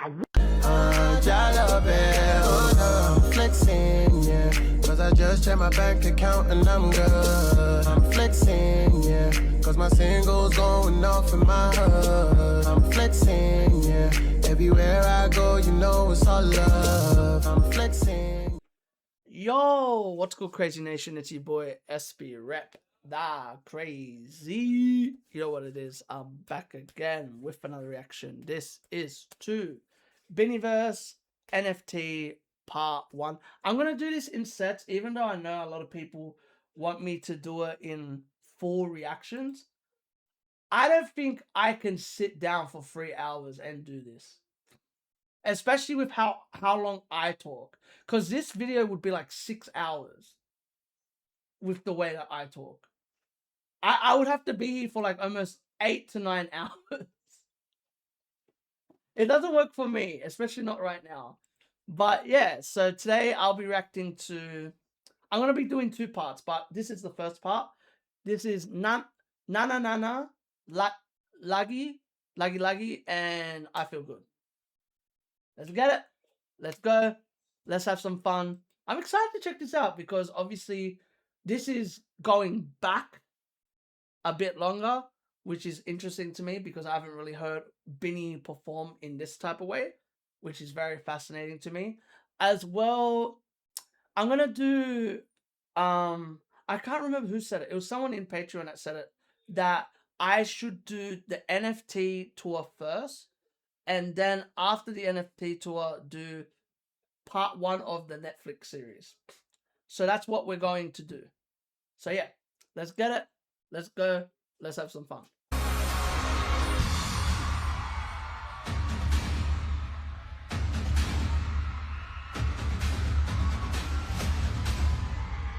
love it, oh no. Flexing, yeah. Cause I just checked my bank account and I'm good. I'm flexing, yeah. Cause my singles going off in my hood. I'm flexing, yeah. Everywhere I go, you know it's all love. I'm flexing. Yo, what's good, Crazy Nation? It's your boy Espy, rep that crazy. You know what it is? I'm back again with another reaction. This is to BINIverse NFT Part 1. I'm gonna do this in sets, even though I know a lot of people want me to do it in full reactions. I don't think I can sit down for 3 hours and do this. Especially with how long I talk. Because this video would be like 6 hours with the way that I talk. I would have to be here for like almost 8 to 9 hours. It doesn't work for me, especially not right now. But yeah, so today I'll be reacting to... I'm going to be doing 2 parts, but this is the first part. This is Nana Nana, Laggy, and I Feel Good. Let's get it. Let's go. Let's have some fun. I'm excited to check this out because obviously this is going back a bit longer, which is interesting to me because I haven't really heard Bini perform in this type of way, which is very fascinating to me. As well, I'm going to do, I can't remember who said it. It was someone in Patreon that said it, that I should do the NFT tour first. And then after the NFT tour, do part 1 of the Netflix series. So that's what we're going to do. So yeah, let's get it. Let's go. Let's have some fun.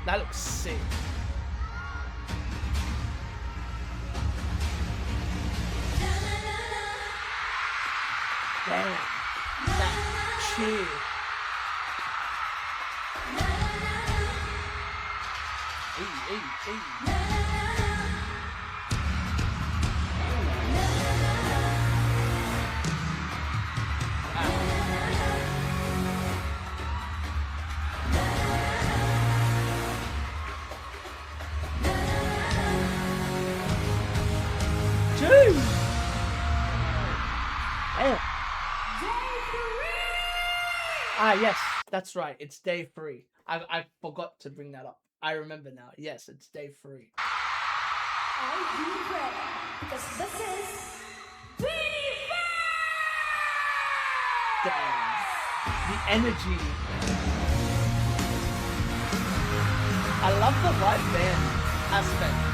That looks sick. Damn. That cheer. Hey. Dude. Ah, yes, that's right. It's day 3. I forgot to bring that up. I remember now. Yes, it's day 3. Are you ready? Because this is BINIverse! Damn. The energy. I love the live band aspect.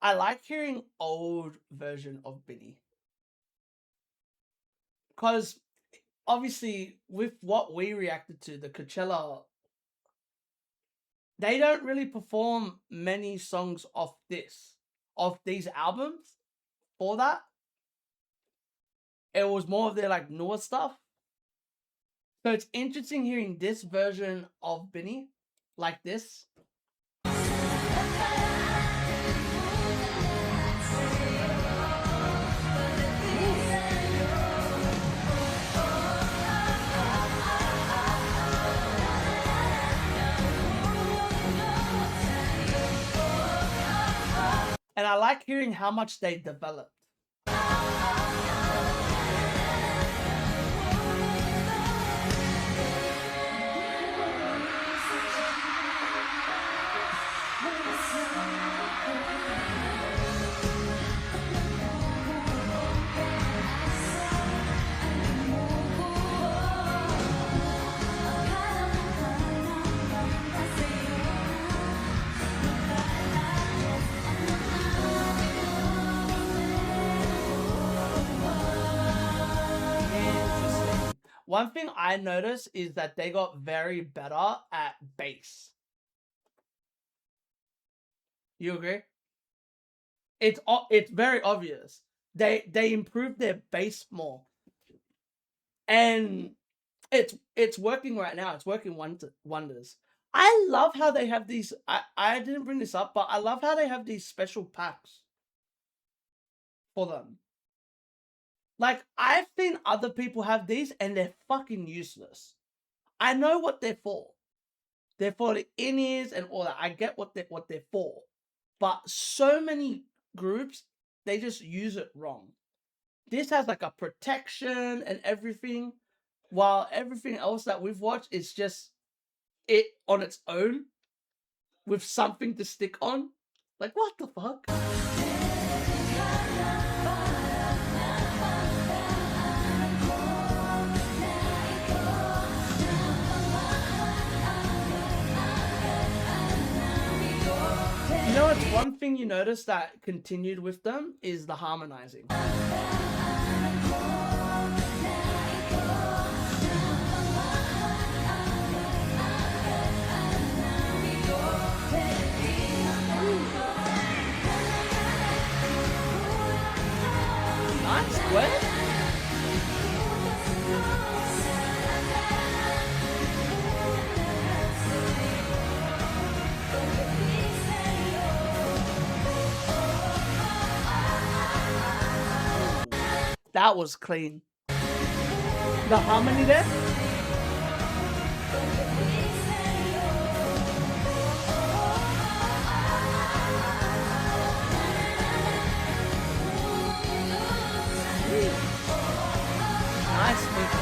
I like hearing old version of Bini. Because obviously with what we reacted to, the Coachella, they don't really perform many songs of these albums for that. It was more of their like newer stuff. So it's interesting hearing this version of Bini like this. And I like hearing how much they developed. one thing I noticed is that they got very better at bass. You agree? It's very obvious. They improved their bass more, and it's working right now. It's working wonders. I love how they have these. I didn't bring this up, but I love how they have these special packs for them. Like, I've seen other people have these, and they're fucking useless. I know what they're for. They're for the in-ears and all that. I get what they're for. But so many groups, they just use it wrong. This has like a protection and everything, while everything else that we've watched is just it on its own with something to stick on. Like, what the fuck? You know, it's one thing you notice that continued with them is the harmonizing. Nice, what? That was clean. The harmony there? Nice mix.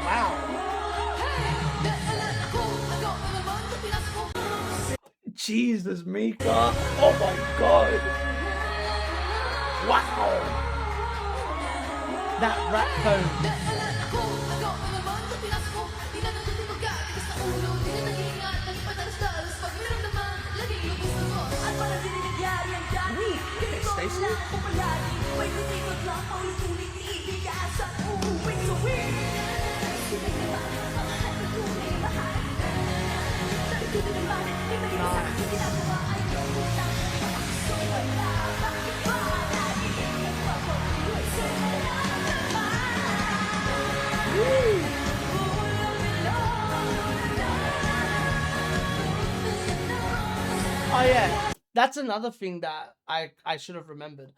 Wow. Jesus, Mika. Oh my god. Wow. That rap tone. Oh yeah, that's another thing that I should have remembered.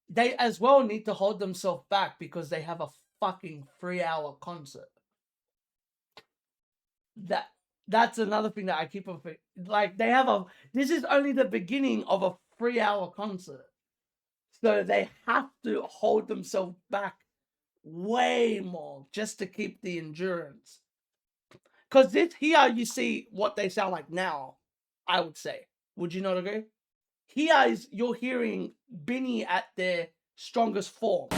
They as well need to hold themselves back because they have a fucking 3-hour concert. That's another thing that I keep on like they have a this is only the beginning of a 3-hour concert. So they have to hold themselves back way more just to keep the endurance. Cause this here you see what they sound like now, I would say. Would you not agree? Here is you're hearing Bini at their strongest form. Boy.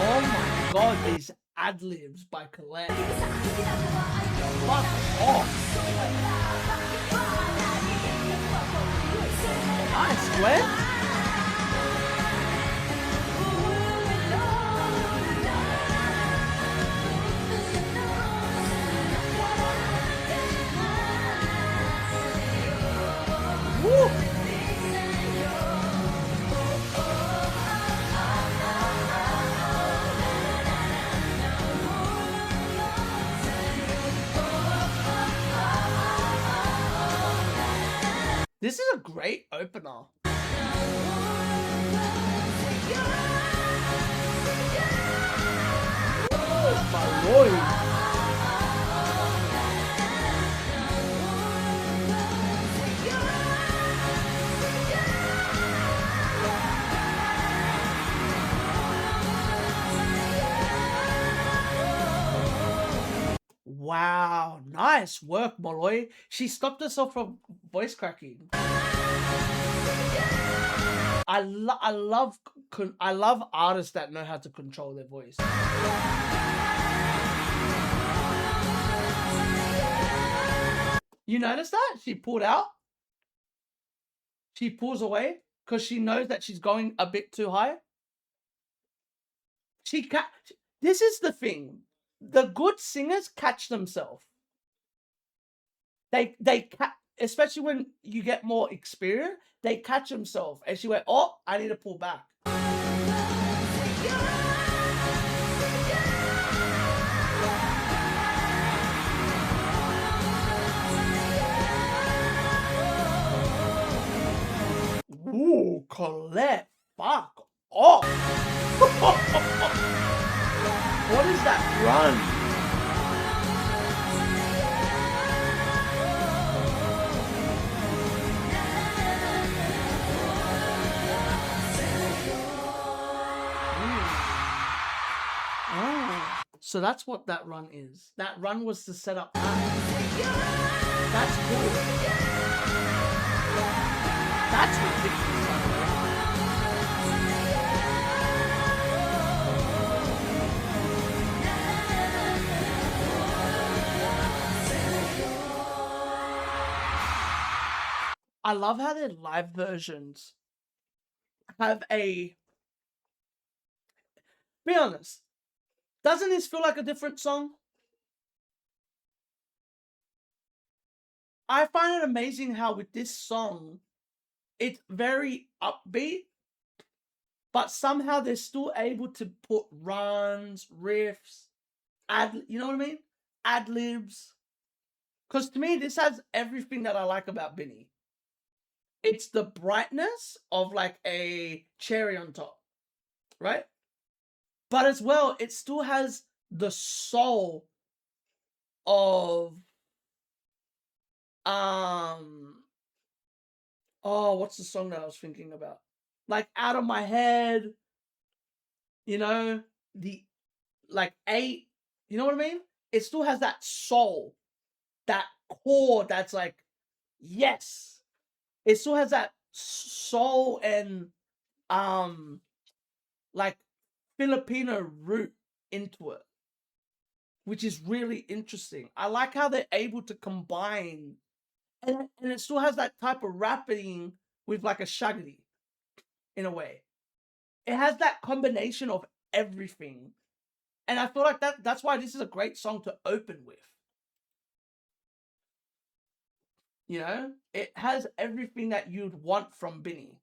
Oh my god, these ad-libs by Colette. Fuck off. Nice, Glenn. Woo. This is a great opener. Oh my lord. Wow, nice work, Molloy. She stopped herself from voice cracking. I love artists that know how to control their voice. You notice that? She pulled out. She pulls away because she knows that she's going a bit too high. This is the thing. The good singers catch themselves. Especially when you get more experience, they catch themselves. And she went, oh, I need to pull back. Ooh, Colette, fuck off. What is that run? So that's what that run is. That run was to set up that. That's cool. That's ridiculous, by the way. I love how their live versions have a... Be honest. Doesn't this feel like a different song? I find it amazing how with this song, it's very upbeat, but somehow they're still able to put runs, riffs, you know what I mean? Ad-libs. Because to me, this has everything that I like about Bini. It's the brightness of like a cherry on top, right? But as well, it still has the soul of what's the song that I was thinking about? Like Out of My Head, you know, the like 8, you know what I mean? It still has that soul, that core that's like, yes. It still has that soul and like Filipino root into it, which is really interesting. I like how they're able to combine, and it still has that type of rapping with like a shaggy in a way. It has that combination of everything. And I feel like that's why this is a great song to open with. You know? It has everything that you'd want from Bini.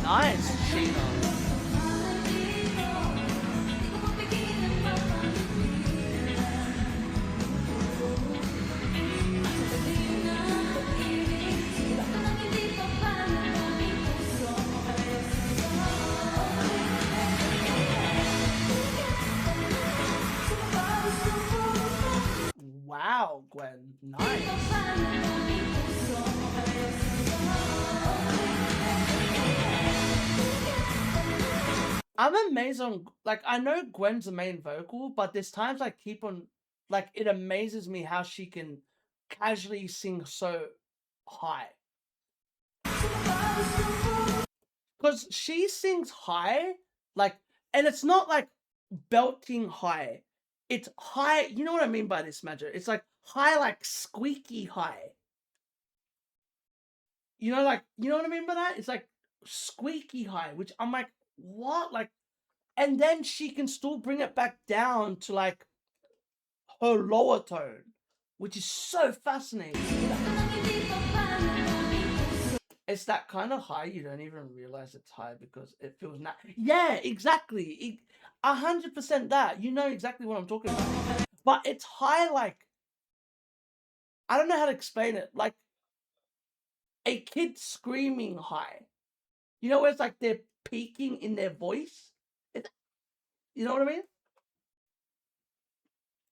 Nice, Sheena. Wow, Gwen. Nice. I'm amazed on, like, I know Gwen's the main vocal, but there's times I keep on, like, it amazes me how she can casually sing so high. Because she sings high, like, and it's not like belting high. It's high, you know what I mean by this, Magic? It's like high, like squeaky high. You know, like, you know what I mean by that? It's like squeaky high, which I'm like, what? Like, And then she can still bring it back down to like her lower tone, which is so fascinating. It's that kind of high you don't even realize it's high because it feels yeah, exactly. 100% that. You know exactly what I'm talking about. But it's high like, I don't know how to explain it. Like a kid screaming high. You know where it's like they're peaking in their voice? You know what I mean?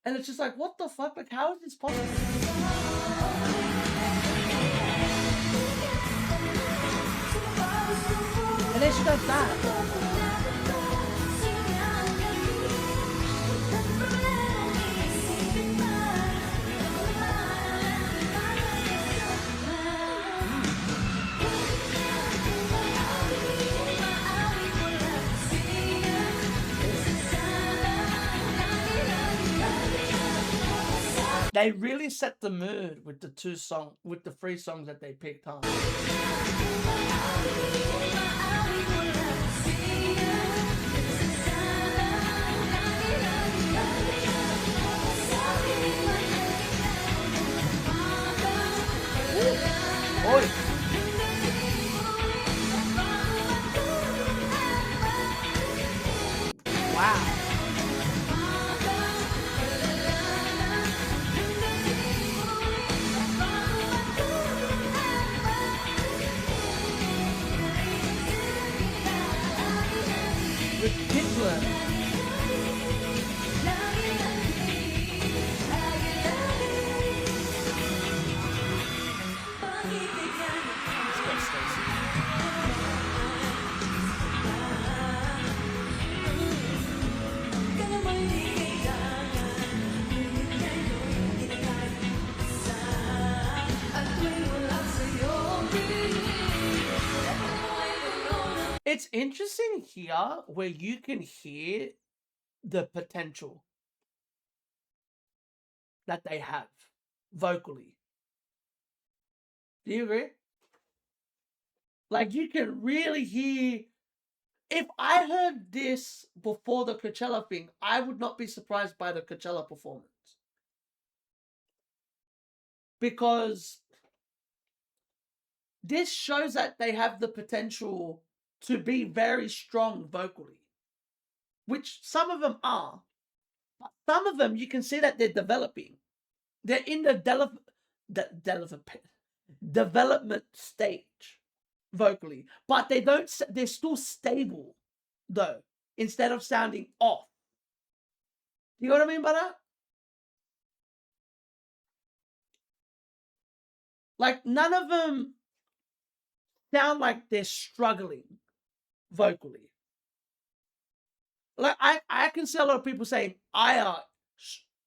And it's just like, what the fuck? Like, how is this possible? And then she does that. They really set the mood with the with the 3 songs that they picked, huh? Oi. Wow. Ridiculous. Let's go, Stacey. It's interesting here where you can hear the potential that they have vocally. Do you agree? Like you can really hear. If I heard this before the Coachella thing, I would not be surprised by the Coachella performance. Because this shows that they have the potential to be very strong vocally. Which some of them are. But some of them, you can see that they're developing. They're in the development stage vocally. But they're still stable, though, instead of sounding off. You know what I mean by that? Like, none of them sound like they're struggling vocally. Like, I can see a lot of people saying, Aya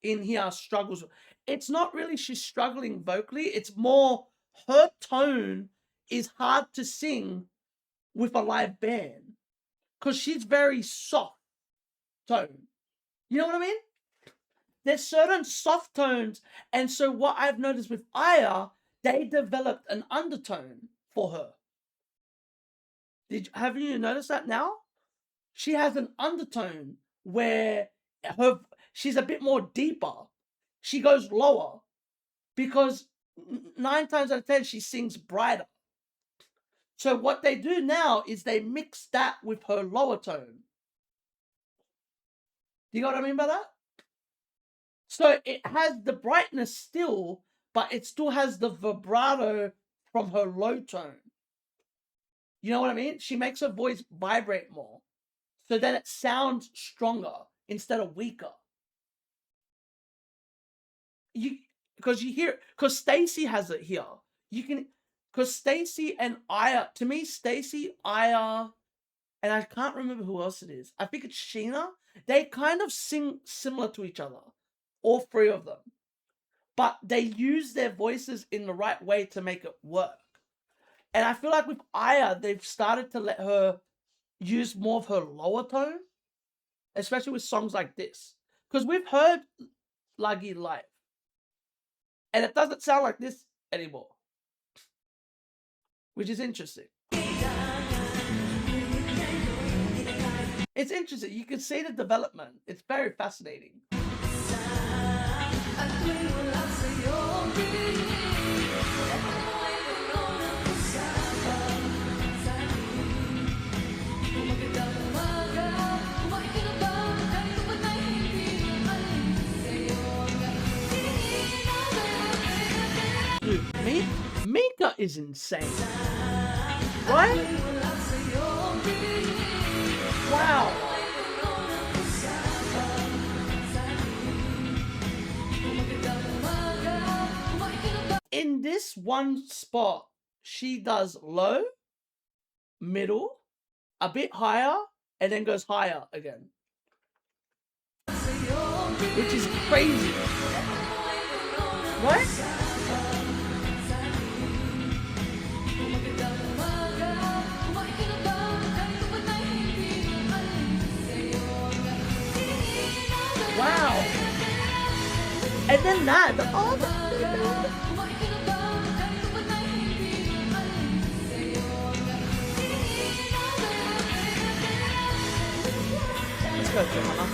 in here struggles. It's not really she's struggling vocally. It's more her tone is hard to sing with a live band. Because she's very soft tone. You know what I mean? There's certain soft tones. And so what I've noticed with Aya, they developed an undertone for her. Have you noticed that now? She has an undertone where she's a bit more deeper. She goes lower because 9 times out of 10 she sings brighter. So what they do now is they mix that with her lower tone. You know what I mean by that? So it has the brightness still, but it still has the vibrato from her low tone. You know what I mean? She makes her voice vibrate more. So then it sounds stronger instead of weaker. Because you hear, because Stacey has it here. Because Stacey and Aya, to me, Stacey, Aya, and I can't remember who else it is. I think it's Sheena. They kind of sing similar to each other, all 3 of them. But they use their voices in the right way to make it work. And I feel like with Aya, they've started to let her use more of her lower tone, especially with songs like this. Because we've heard Lagi live, and it doesn't sound like this anymore, which is interesting. It's interesting. You can see the development. It's very fascinating. Dude, Mika is insane. Right? Wow. In this one spot, she does low, middle, a bit higher, and then goes higher again. Which is crazy. Right? Wow. And then that, let's go, Johanna.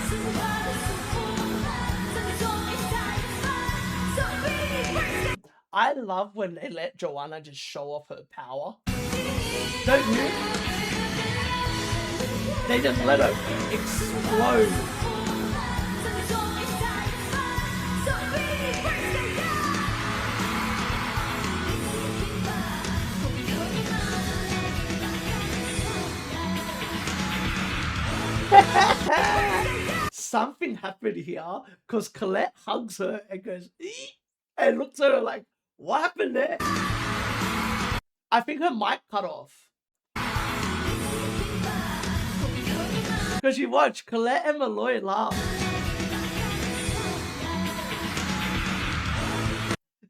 I love when they let Joanna just show off her power. Don't you? They just let her explode. Something happened here because Colette hugs her and goes, "Eek," and looks at her like, what happened there? I think her mic cut off. Because you watch Colette and Malloy laugh.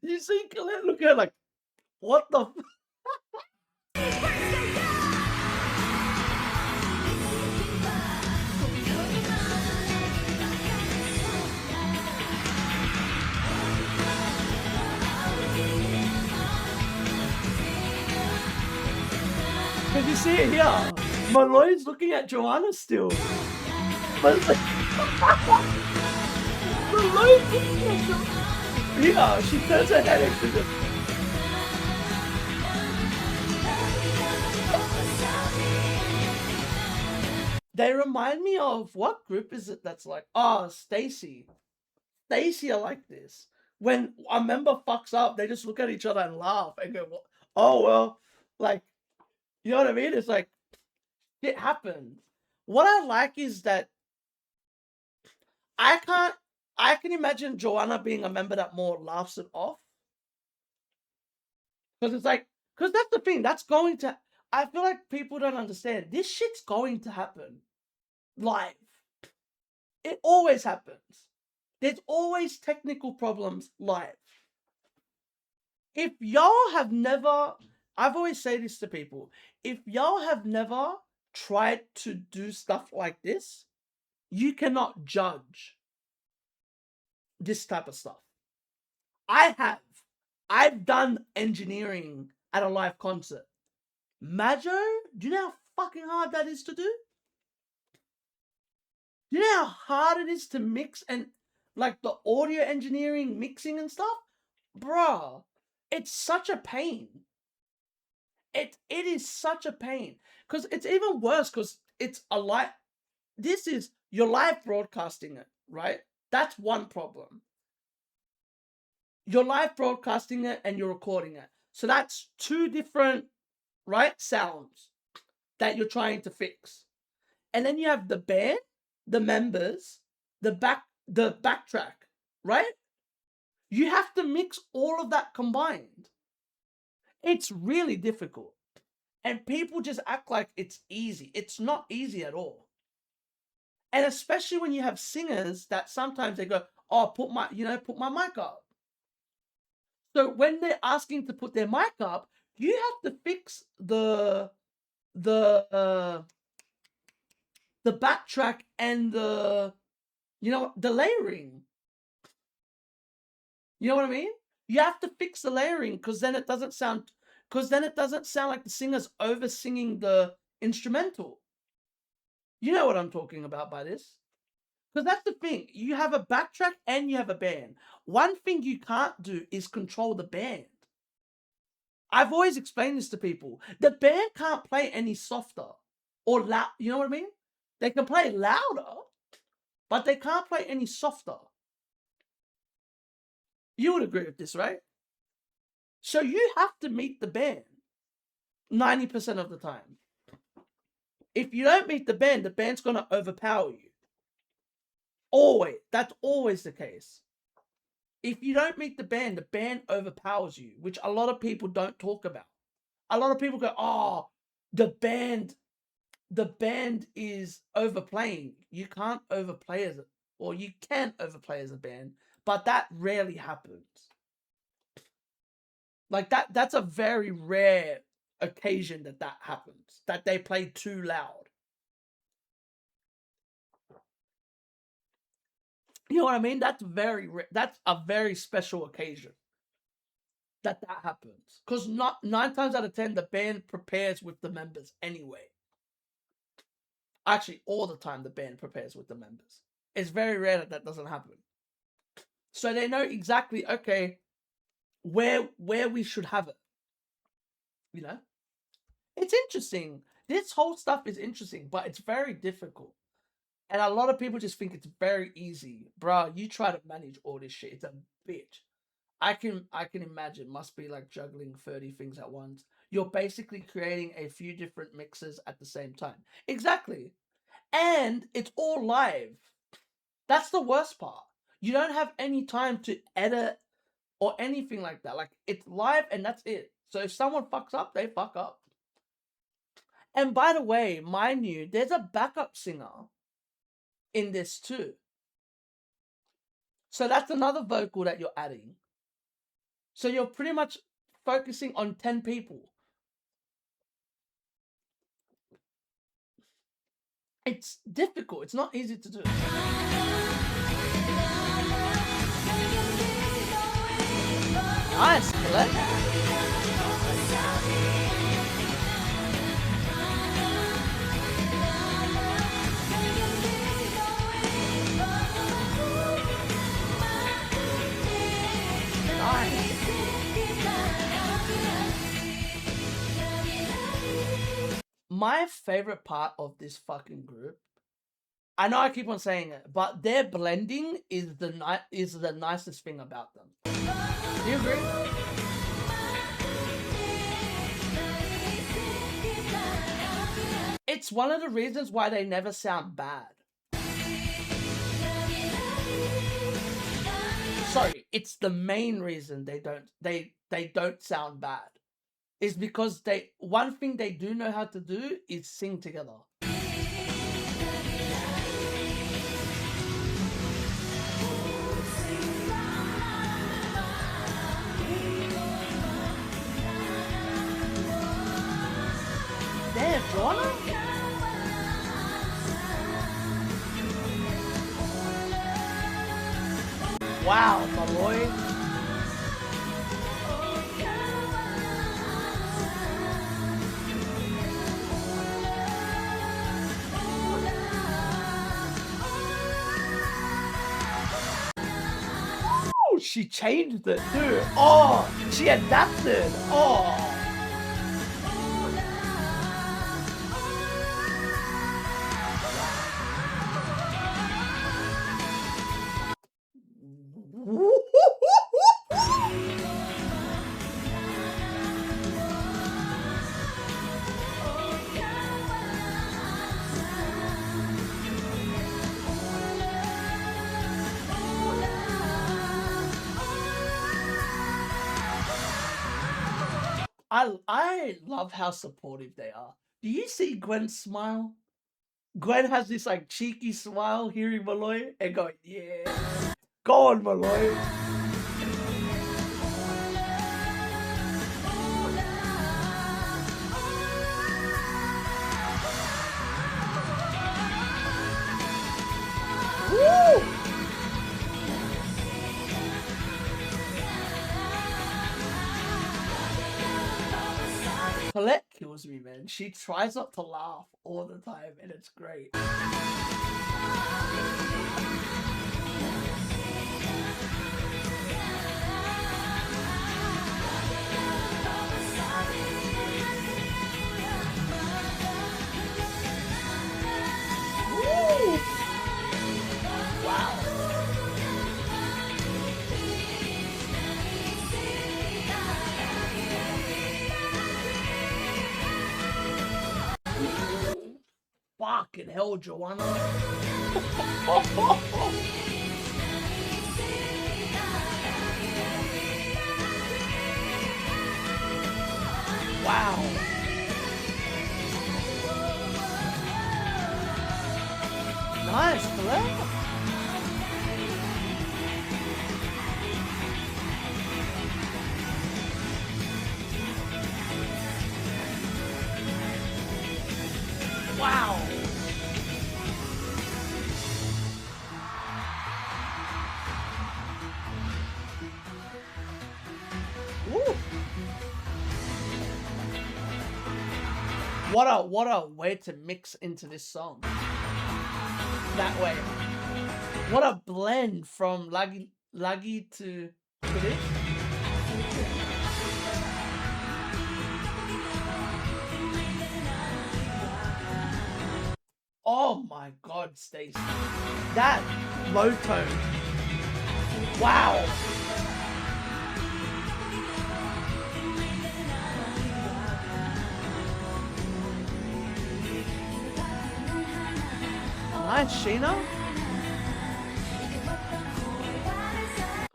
You see Colette look at her like, what the f? Can you see it here? Malloy's looking at Joanna still. But Malloy's looking at Joanna. Yeah, she turns her head into this. They remind me of, what group is it that's like, oh, Stacy. Stacy are like this. When a member fucks up, they just look at each other and laugh and go, oh, well, like, you know what I mean? It's like, it happens. What I like is that I can imagine Joanna being a member that more laughs it off. Because it's like, because that's the thing, that's going to, I feel like people don't understand. This shit's going to happen. Live. It always happens. There's always technical problems live. If y'all have never, I've always said this to people, if y'all have never tried to do stuff like this, you cannot judge this type of stuff. I have. I've done engineering at a live concert. Majo, do you know how fucking hard that is to do? Do you know how hard it is to mix and like the audio engineering, mixing and stuff? Bruh, it's such a pain. It is such a pain. Because it's even worse because it's a live, this is, you're live broadcasting it, right? That's one problem. You're live broadcasting it and you're recording it. So that's two different, right, sounds that you're trying to fix. And then you have the band, the members, the backtrack, right? You have to mix all of that combined. It's really difficult. And people just act like it's easy. It's not easy at all. And especially when you have singers that sometimes they go, oh, put my mic up. So when they're asking to put their mic up, you have to fix the backtrack and the layering. You know what I mean? You have to fix the layering because then it doesn't sound like the singer's over singing the instrumental. You know what I'm talking about by this. Because that's the thing. You have a backtrack and you have a band. One thing you can't do is control the band. I've always explained this to people. The band can't play any softer or loud. You know what I mean? They can play louder, but they can't play any softer. You would agree with this, right? So you have to meet the band 90% of the time. If you don't meet the band's going to overpower you. Always. That's always the case. If you don't meet the band overpowers you, which a lot of people don't talk about. A lot of people go, oh, the band is overplaying. You can't overplay as or you can overplay as a band, but that rarely happens. Like that's a very rare occasion that happens, that they play too loud. You know what I mean? That's a very special occasion that happens. Because not 9 times out of 10, the band prepares with the members anyway. Actually, all the time the band prepares with the members. It's very rare that doesn't happen. So they know exactly, okay, where we should have it. You know? It's interesting. This whole stuff is interesting, but it's very difficult. And a lot of people just think it's very easy. Bruh, you try to manage all this shit. It's a bitch. I can imagine. Must be like juggling 30 things at once. You're basically creating a few different mixes at the same time. Exactly. And it's all live. That's the worst part. You don't have any time to edit or anything like that. Like, it's live and that's it. So if someone fucks up, they fuck up. And by the way, mind you, there's a backup singer in this too. So that's another vocal that you're adding. So you're pretty much focusing on 10 people. It's difficult. It's not easy to do. Nice, Colette. My favorite part of this fucking group, I know I keep on saying it, but their blending is the nicest thing about them. Do you agree? It's one of the reasons why they never sound bad. Sorry, it's the main reason they don't sound bad. Is because one thing they do know how to do is sing together. Damn, Joanna? Wow, my boy. She changed it too. Oh, she adapted. Oh. I love how supportive they are. Do you see Gwen's smile? Gwen has this like cheeky smile hearing Malloy and going, yeah, go on Malloy. Woo! Colette kills me, man. She tries not to laugh all the time, and it's great. Woo! Wow. Fucking hell, Joanna. Wow. Nice, correct? Wow. Woo. What a way to mix into this song. That way. What a blend from laggy to this. Oh my god, Stacey. That low tone. Wow. Nice, Sheena.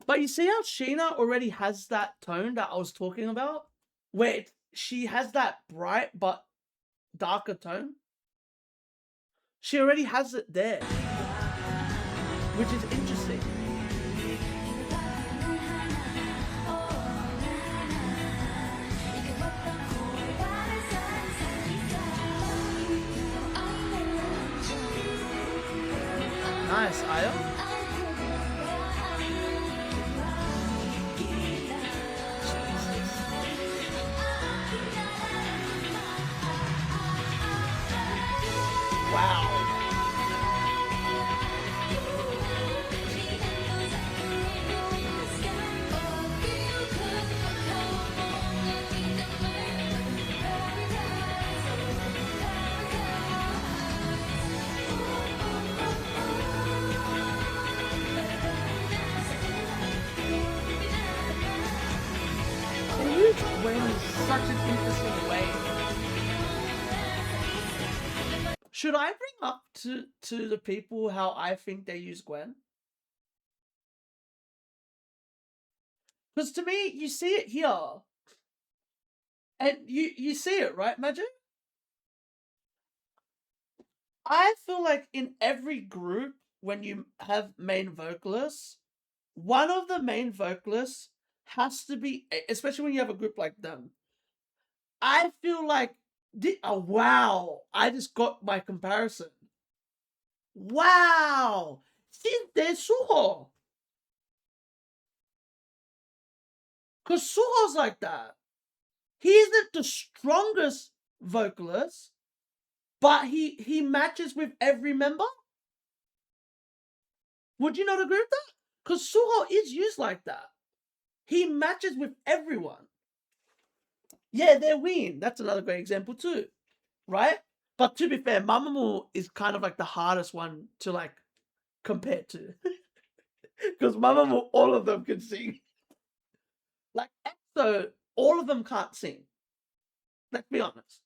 But you see how Sheena already has that tone that I was talking about? Where she has that bright but darker tone? She already has it there. Which is interesting. Nice, Aya. Wow. Gwen in such an interesting way. Should I bring up to the people how I think they use Gwen? Because to me, you see it here. And you see it, right, Magic? I feel like in every group, when you have main vocalists, one of the main vocalists has to be, especially when you have a group like them. I feel like, oh, wow, I just got my comparison. Wow, there's Suho. Because Suho's like that. He isn't the strongest vocalist, but he matches with every member. Would you not agree with that? Because Suho is used like that. He matches with everyone. Yeah, they're Ween. That's another great example too, right? But to be fair, Mamamoo is kind of like the hardest one to like compare to. Because Mamamoo, all of them can sing. Like EXO, all of them can't sing. Let's be honest.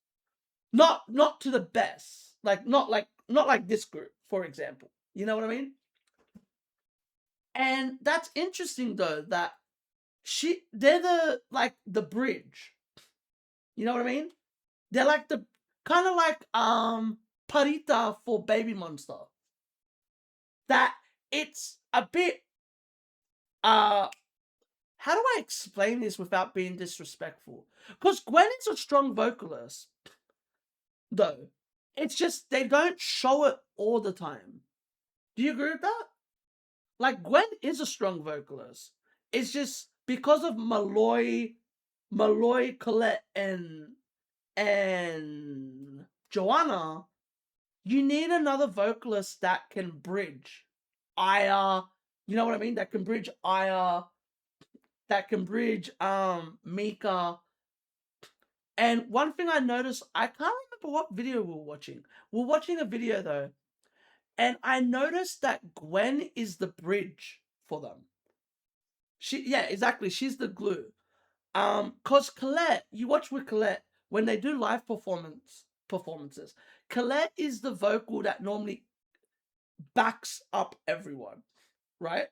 Not to the best. Not like this group, for example. You know what I mean? And that's interesting though, that they're the bridge. You know what I mean? They're like the kind of like Parita for Baby Monster. That it's a bit how do I explain this without being disrespectful? Because Gwen is a strong vocalist, though. It's just they don't show it all the time. Do you agree with that? Like, Gwen is a strong vocalist. It's just because of Malloy, Colette, and and Joanna, you need another vocalist that can bridge Aya, you know what I mean? That can bridge Aya, that can bridge Mika. And one thing I noticed, I can't remember what video we were watching. We're watching a video though, and I noticed that Gwen is the bridge for them. Yeah, exactly. She's the glue. Cause Colette, you watch with Colette when they do live performances. Colette is the vocal that normally backs up everyone, right?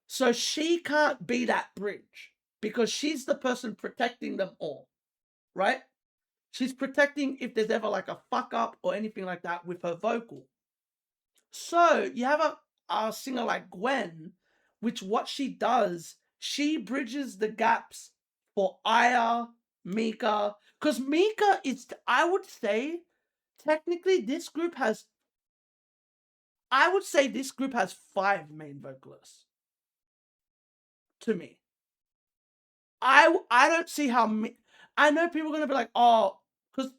So she can't be that bridge because she's the person protecting them all, right? She's protecting if there's ever like a fuck up or anything like that with her vocal. So you have a singer like Gwen, which what she does, she bridges the gaps for Aya, Mika. Because Mika is, I would say, technically this group has, I would say this group has 5 main vocalists. To me. I don't see how, I know people are going to be like, oh, because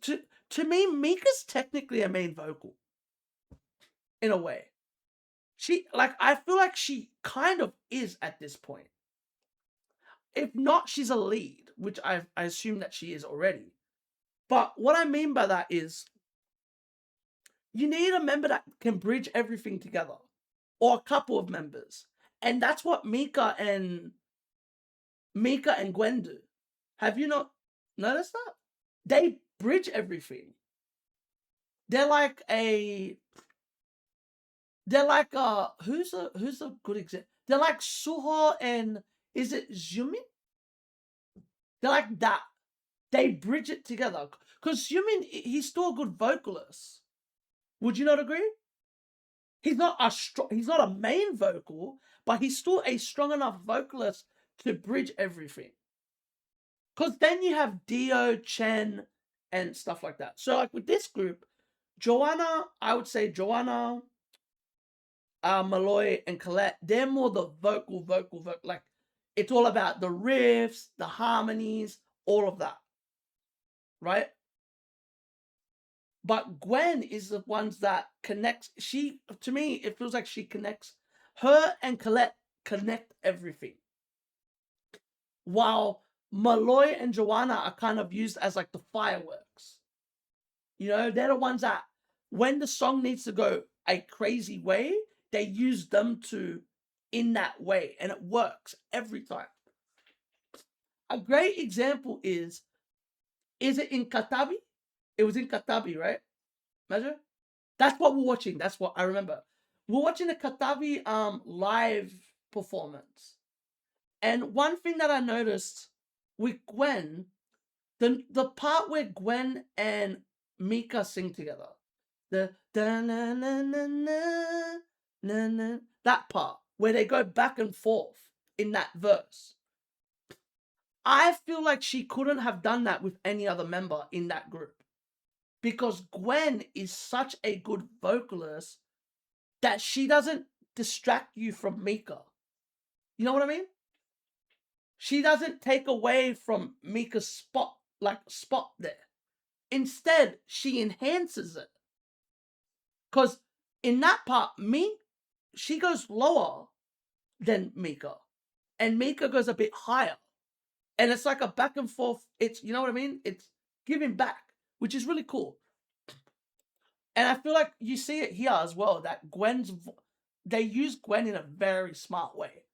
to me, Mika's technically a main vocal. In a way. She, like, I feel like she kind of is at this point. If not, she's a lead, which I assume that she is already. But what I mean by that is, you need a member that can bridge everything together. Or a couple of members. And that's what Mika and Gwen do. Have you not noticed that? They bridge everything. They're like who's a good example? They're like Suho and is it Xiumin? They're like that. They bridge it together. Because Xiumin, he's still a good vocalist. Would you not agree? He's not a main vocal, but he's still a strong enough vocalist to bridge everything. Because then you have Dio, Chen, and stuff like that. So like with this group, Joanna, I would say Joanna, Malloy, and Colette, they're more the vocal. Like, it's all about the riffs, the harmonies, all of that. Right? But Gwen is the ones that connects. To me, it feels like she connects. Her and Colette connect everything. While Malloy and Joanna are kind of used as like the fireworks. You know, they're the ones that when the song needs to go a crazy way, they use them in that way, and it works every time. A great example is it in Katabi? It was in Katabi, right? Measure? That's what we're watching. That's what I remember. We're watching a Katabi live performance. And one thing that I noticed with Gwen, the part where Gwen and Mika sing together, the da na na na na na na, that part where they go back and forth in that verse. I feel like she couldn't have done that with any other member in that group. Because Gwen is such a good vocalist that she doesn't distract you from Mika. You know what I mean? She doesn't take away from Mika's spot there. Instead, she enhances it. Because in that part, she goes lower than Mika. And Mika goes a bit higher. And it's like a back and forth. It's, you know what I mean? It's giving back, which is really cool. And I feel like you see it here as well, that they use Gwen in a very smart way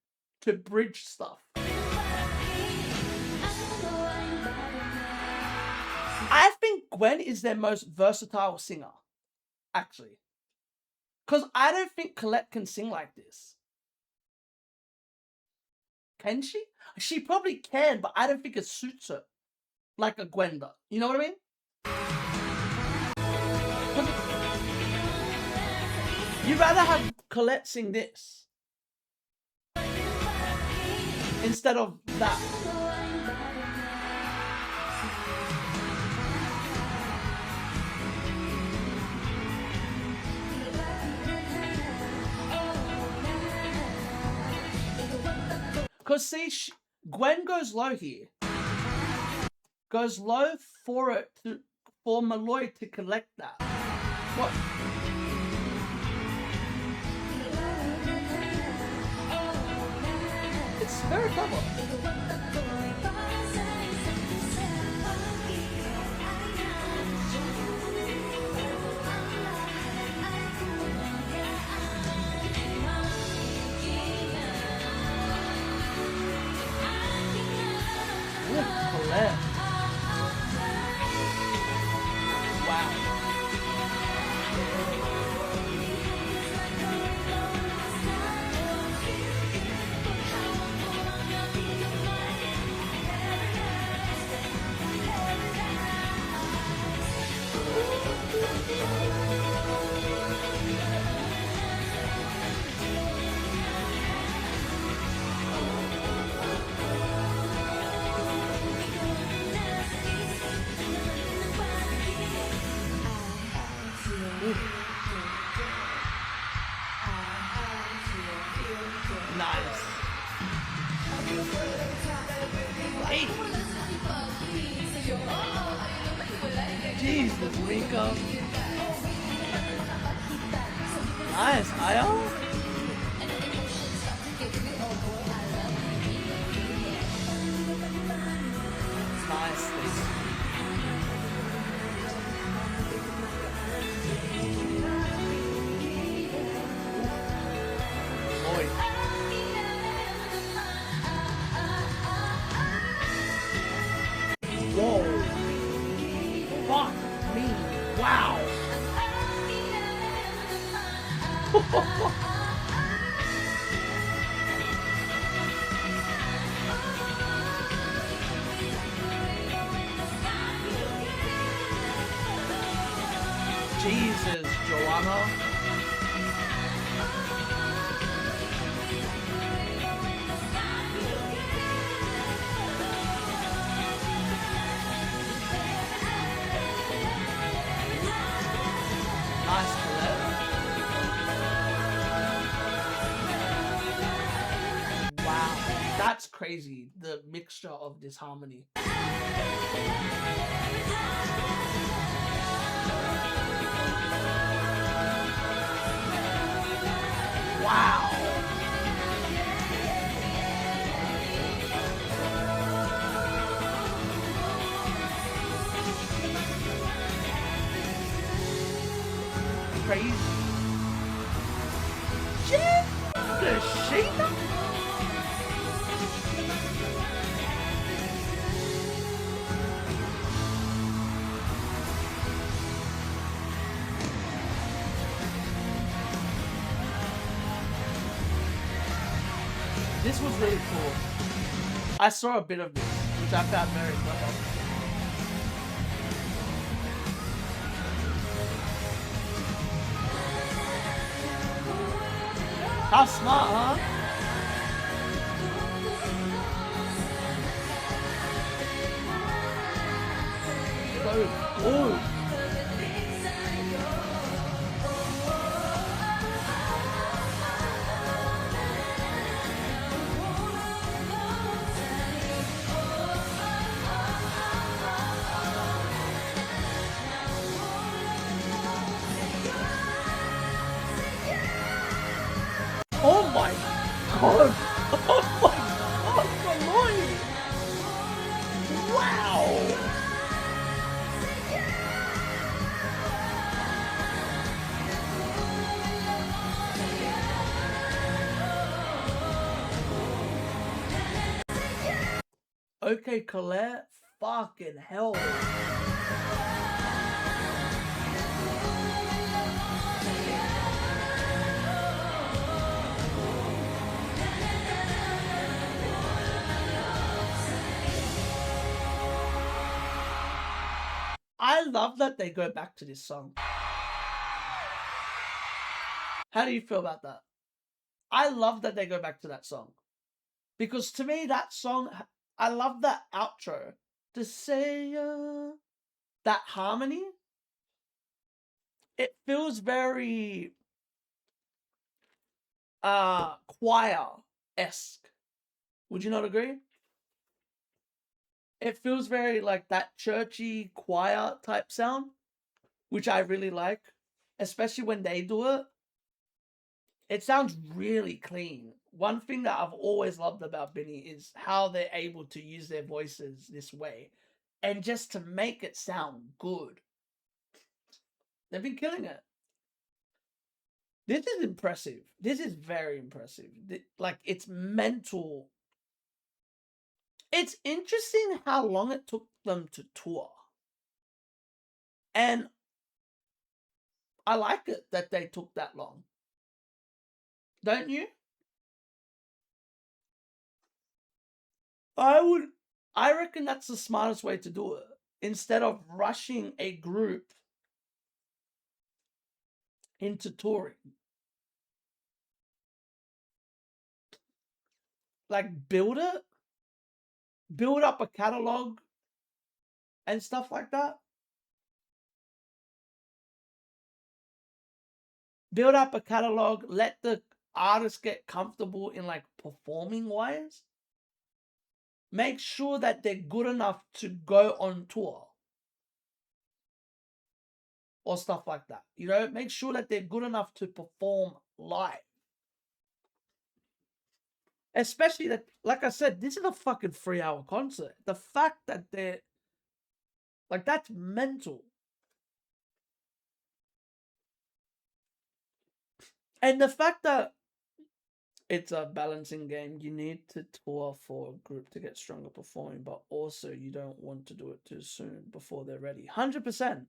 to bridge stuff. I think Gwen is their most versatile singer, actually. Because I don't think Colette can sing like this. Can she? She probably can, but I don't think it suits her like a Gwen does. You know what I mean? You'd rather have Colette sing this instead of that. Because see, Gwen goes low here. goes low for Malloy to collect that. What? It's very clever. Colette. Wow. Nice. Hey. Jesus, Rico. Nice, Io. Nice. Boy. Whoa. Fuck me. Wow. Jesus, Joanna. Nice, Colette. Wow, that's crazy. The mixture of this harmony. Wow. Crazy. Shit. The Sheena. This was really cool. I saw a bit of this, which I found very clever. How smart, huh? Oh. Oh my god! Oh my god, Malloy! Wow! Okay, Colette, fucking hell. I love that they go back to this song. How do you feel about that? I love that they go back to that song. Because to me, that song, I love that outro. To say, that harmony, it feels very, choir-esque. Would you not agree? It feels very like that churchy choir type sound, which I really like, especially when they do it. It sounds really clean. One thing that I've always loved about Bini is how they're able to use their voices this way and just to make it sound good. They've been killing it. This is impressive. This is very impressive. Like, it's mental. It's interesting how long it took them to tour. And I like it that they took that long. Don't you? I reckon that's the smartest way to do it. Instead of rushing a group into touring. Like, build it. Build up a catalog and stuff like that. Build up a catalog. Let the artists get comfortable in like performing wise. Make sure that they're good enough to go on tour. Or stuff like that. You know, make sure that they're good enough to perform live. Especially that, like I said, this is a fucking 3-hour concert. The fact that they're like, that's mental. And the fact that it's a balancing game. You need to tour for a group to get stronger performing, but also you don't want to do it too soon before they're ready. 100%.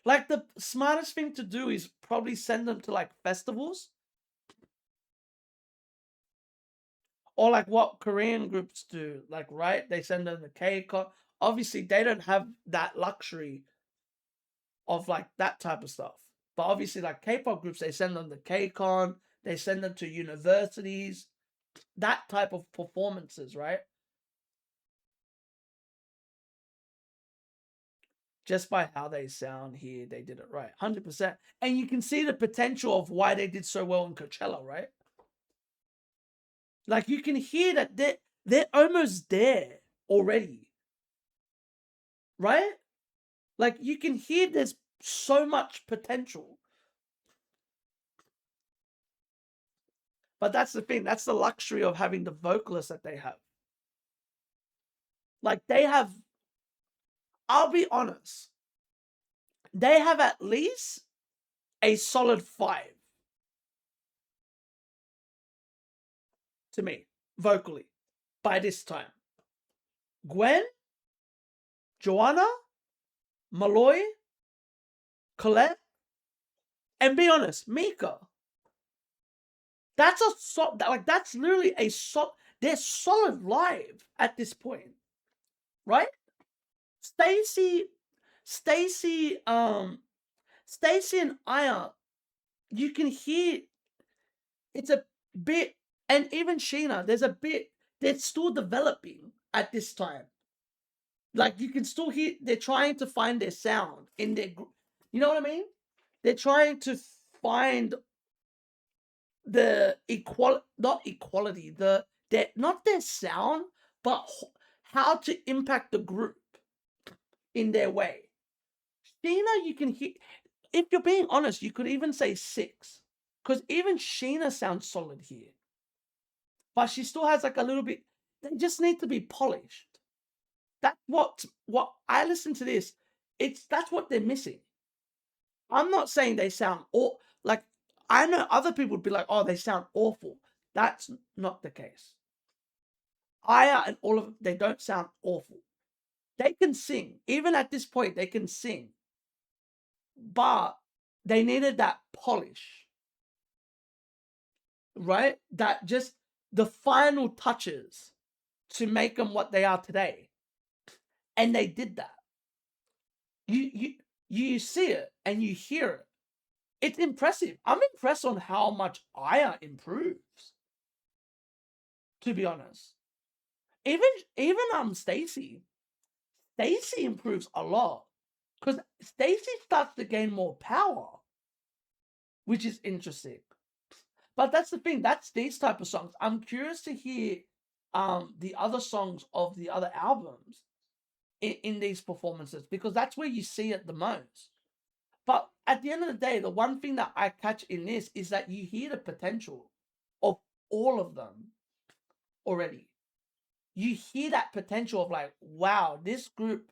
Like, the smartest thing to do is probably send them to like festivals. Or like what Korean groups do, like, right? They send them the K-Con. Obviously, they don't have that luxury of like that type of stuff. But obviously, like K-pop groups, they send them the K-Con. They send them to universities. That type of performances, right? Just by how they sound here, they did it right. 100%. And you can see the potential of why they did so well in Coachella, right? Like, you can hear that they're almost there already. Right? Like, you can hear there's so much potential. But that's the thing. That's the luxury of having the vocalists that they have. Like, they have, I'll be honest, they have at least a solid 5 to me, vocally, by this time. Gwen, Joanna, Malloy, Colette, and be honest, Mika. That's that's literally a they're solid live at this point, right? Stacy, and Aya, you can hear it's a bit, and even Sheena, there's a bit, they're still developing at this time. Like, you can still hear they're trying to find their sound in their group. You know what I mean? They're trying to find the not equality, not their sound, but how to impact the group in their way. Sheena, you can hear, if you're being honest, you could even say 6, because even Sheena sounds solid here, but she still has like a little bit. They just need to be polished. That's what I listen to this. That's what they're missing. I'm not saying they sound like, I know other people would be like, oh, they sound awful. That's not the case. Aya and all of them, they don't sound awful. They can sing. Even at this point, they can sing. But they needed that polish. Right? That just the final touches to make them what they are today. And they did that. You see it and you hear it. It's impressive. I'm impressed on how much Aya improves. To be honest. Even Stacy improves a lot. Because Stacy starts to gain more power. Which is interesting. But that's the thing. That's these type of songs. I'm curious to hear the other songs of the other albums in these performances, because that's where you see it the most. But at the end of the day, the one thing that I catch in this is that you hear the potential of all of them already. You hear that potential of like, wow, this group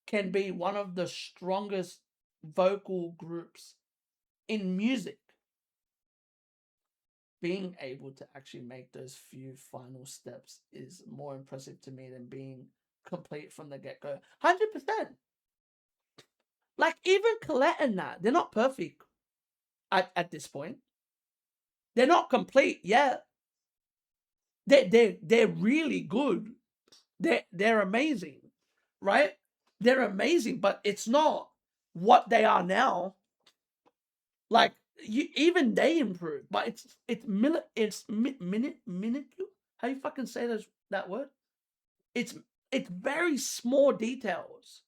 can be one of the strongest vocal groups in music. Being able to actually make those few final steps is more impressive to me than being complete from the get-go. 100%. Like, even Colette and that, they're not perfect at this point. They're not complete yet. They're really good. They're amazing, right? They're amazing, but it's not what they are now. Like, even they improve, but it's minuscule. How you fucking say that word? It's very small details,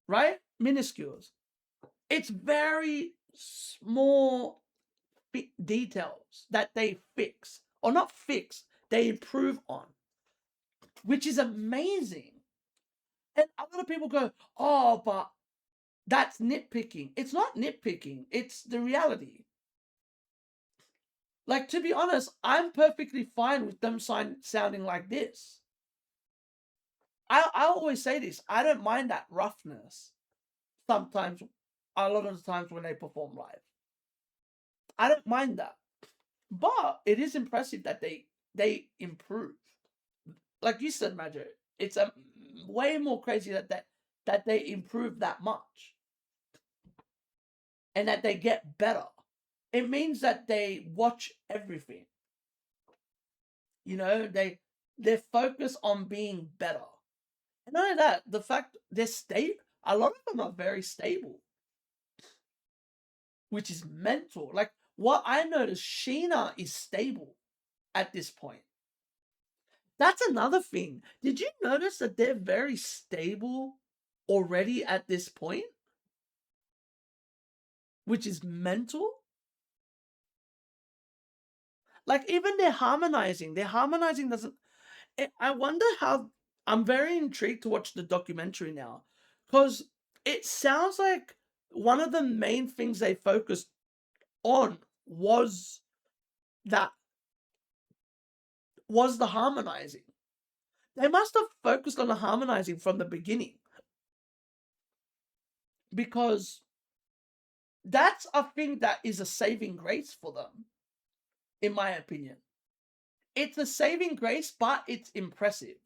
right? Minuscules. It's very small details that they fix, or not fix, they improve on, which is amazing. And a lot of people go, oh, but that's nitpicking. It's not nitpicking, it's the reality. Like, to be honest, I'm perfectly fine with them sounding like this. I always say this, I don't mind that roughness sometimes, a lot of the times when they perform live. I don't mind that. But it is impressive that they improve. Like you said, Majo, it's way more crazy that they improve that much. And that they get better. It means that they watch everything. You know, they're focused on being better. And not only that, the fact a lot of them are very stable. Which is mental. Like, what I noticed, Sheena is stable at this point. That's another thing. Did you notice that they're very stable already at this point? Which is mental. Like, even their harmonizing doesn't. I wonder how. I'm very intrigued to watch the documentary now, because it sounds like one of the main things they focused on was the harmonizing. They must have focused on the harmonizing from the beginning, because that's a thing that is a saving grace for them, in my opinion. It's a saving grace, but it's impressive.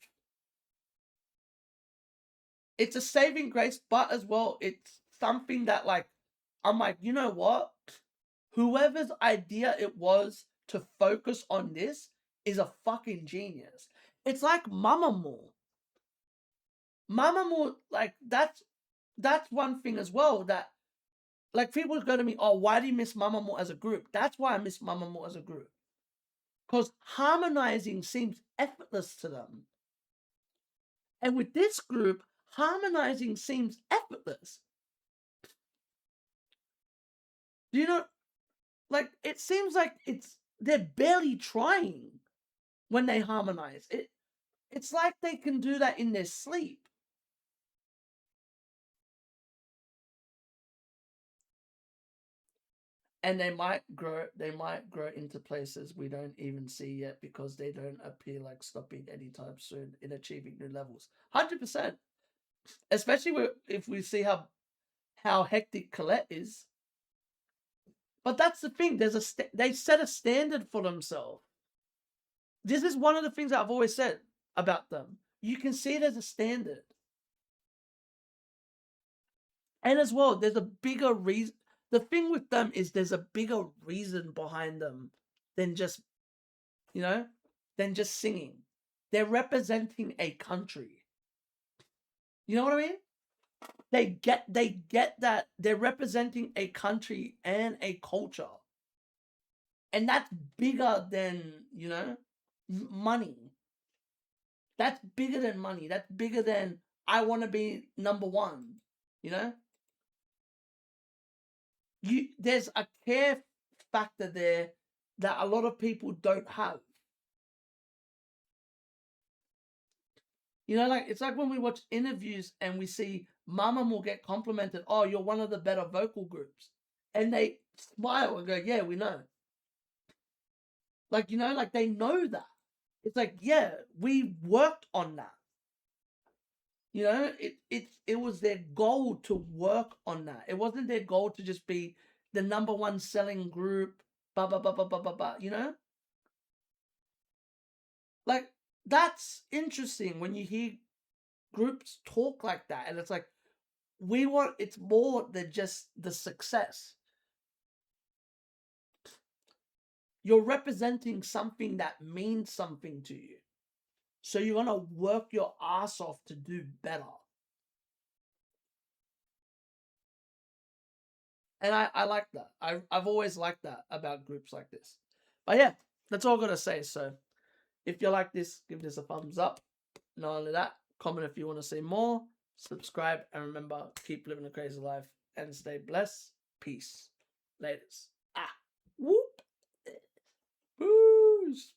It's a saving grace, but as well, it's something that, like, I'm like, you know what? Whoever's idea it was to focus on this is a fucking genius. It's like Mamamoo. Mamamoo, like, that's one thing as well that, like, people go to me, oh, why do you miss Mamamoo as a group? That's why I miss Mamamoo as a group. Because harmonizing seems effortless to them. And with this group, harmonizing seems effortless. You know, like, it seems like they're barely trying when they harmonize. It's like they can do that in their sleep. And they might grow into places we don't even see yet, because they don't appear like stopping anytime soon in achieving new levels. 100%. Especially if we see how hectic Colette is. But that's the thing. They set a standard for themselves. This is one of the things that I've always said about them. You can see it as a standard. And as well, there's a bigger reason. The thing with them is there's a bigger reason behind them than just, than just singing. They're representing a country. You know what I mean? They get that they're representing a country and a culture. And that's bigger than, money. That's bigger than money. That's bigger than I want to be number one, There's a care factor there that a lot of people don't have. You know, like it's like when we watch interviews and we see Mama will get complimented, oh, you're one of the better vocal groups. And they smile and go, yeah, we know. Like, you know, like they know that. It's like, yeah, we worked on that. You know, it was their goal to work on that. It wasn't their goal to just be the #1 selling group, blah blah blah blah blah blah blah. You know, like that's interesting when you hear groups talk like that, and it's like we want. It's more than just the success. You're representing something that means something to you, so you're gonna work your ass off to do better. And I like that. I've always liked that about groups like this. But yeah, that's all I gotta say. So if you like this, give this a thumbs up. Not only that, comment if you want to see more, subscribe, and remember, keep living a crazy life and stay blessed. Peace. Laters. Ah. Whoop. Boosh.